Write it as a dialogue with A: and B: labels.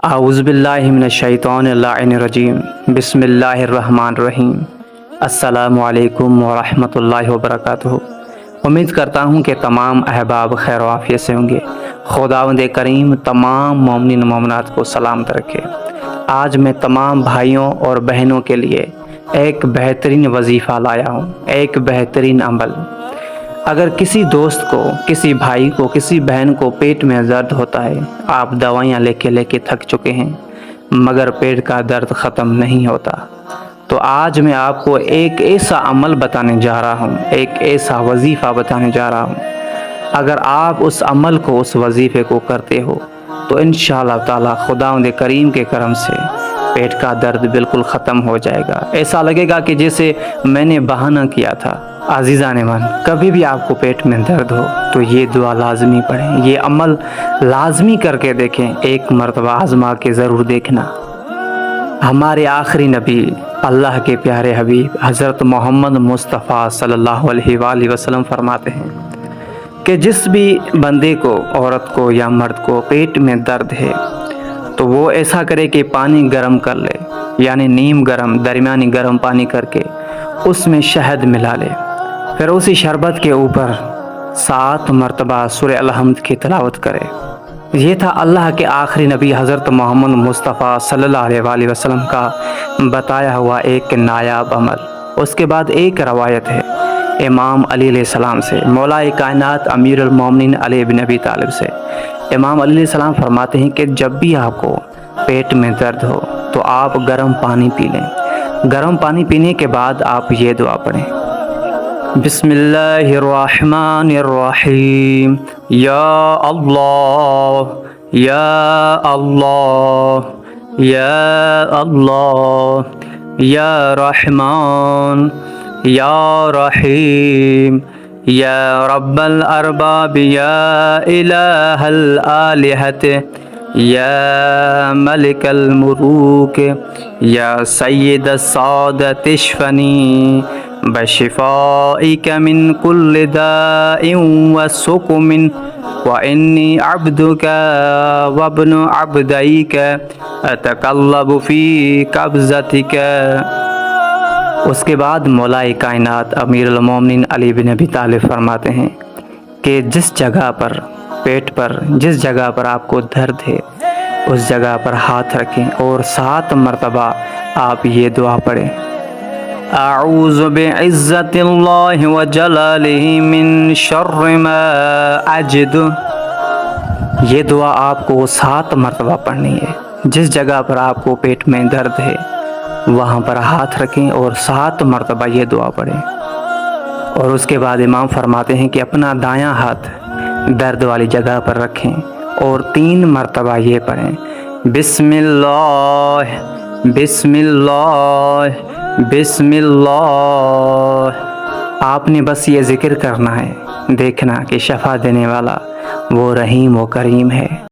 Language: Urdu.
A: اعوذ باللہ من الشیطان اللعین الرجیم بسم اللہ الرحمن الرحیم السلام علیکم ورحمۃ اللہ وبرکاتہ۔ امید کرتا ہوں کہ تمام احباب خیر و عافیت سے ہوں گے۔ خداوند کریم تمام مومنین و مومنات کو سلامت رکھے۔ آج میں تمام بھائیوں اور بہنوں کے لیے ایک بہترین وظیفہ لایا ہوں، ایک بہترین عمل۔ اگر کسی دوست کو، کسی بھائی کو، کسی بہن کو پیٹ میں درد ہوتا ہے، آپ دوائیاں لے کے تھک چکے ہیں مگر پیٹ کا درد ختم نہیں ہوتا، تو آج میں آپ کو ایک ایسا عمل بتانے جا رہا ہوں، ایک ایسا وظیفہ بتانے جا رہا ہوں۔ اگر آپ اس عمل کو، اس وظیفے کو کرتے ہو تو انشاءاللہ تعالی خداوند کریم کے کرم سے پیٹ کا درد بالکل ختم ہو جائے گا۔ ایسا لگے گا کہ جیسے میں نے بہانہ کیا تھا۔ عزیزان من، کبھی بھی آپ کو پیٹ میں درد ہو تو یہ دعا لازمی پڑھیں، یہ عمل لازمی کر کے دیکھیں، ایک مرتبہ آزما کے ضرور دیکھنا۔ ہمارے آخری نبی، اللہ کے پیارے حبیب حضرت محمد مصطفیٰ صلی اللہ علیہ وآلہ وسلم فرماتے ہیں کہ جس بھی بندے کو، عورت کو یا مرد کو پیٹ میں درد ہے تو وہ ایسا کرے کہ پانی گرم کر لے، یعنی نیم گرم، درمیانی گرم پانی کر کے اس میں شہد ملا لے، پھر اسی شربت کے اوپر 7 مرتبہ سورہ الحمد کی تلاوت کرے۔ یہ تھا اللہ کے آخری نبی حضرت محمد مصطفیٰ صلی اللہ علیہ وآلہ وسلم کا بتایا ہوا ایک نایاب عمل۔ اس کے بعد ایک روایت ہے امام علی علیہ السلام سے، مولا کائنات امیر المومنین علی بن ابی طالب سے۔ امام علی علیہ السلام فرماتے ہیں کہ جب بھی آپ کو پیٹ میں درد ہو تو آپ گرم پانی پی لیں۔ گرم پانی پینے کے بعد آپ یہ دعا پڑھیں، بسم اللہ الرحمن الرحیم، یا اللہ یا اللہ یا اللہ یا رحمان یا رحیم یا رب الارباب یا الہ الالہۃ یا ملک الملوک یا سید السادۃ اشفنی بشفائک من کل داء وسقم وانی عبدک وابن عبدیک اتقلب فی قبضتک۔ اس کے بعد مولا کائنات امیر المومنین علی بن ابی طالب فرماتے ہیں کہ جس جگہ پر، پیٹ پر جس جگہ پر آپ کو درد ہے اس جگہ پر ہاتھ رکھیں اور 7 مرتبہ آپ یہ دعا پڑھیں، اعوذ بعزت اللہ وجلالہ من شر ما اجد۔ یہ دعا آپ کو 7 مرتبہ پڑھنی ہے۔ جس جگہ پر آپ کو پیٹ میں درد ہے وہاں پر ہاتھ رکھیں اور 7 مرتبہ یہ دعا پڑھیں۔ اور اس کے بعد امام فرماتے ہیں کہ اپنا دایاں ہاتھ درد والی جگہ پر رکھیں اور 3 مرتبہ یہ پڑھیں، بسم اللہ بسم اللہ بسم اللہ۔ آپ نے بس یہ ذکر کرنا ہے، دیکھنا کہ شفا دینے والا وہ رحیم و کریم ہے۔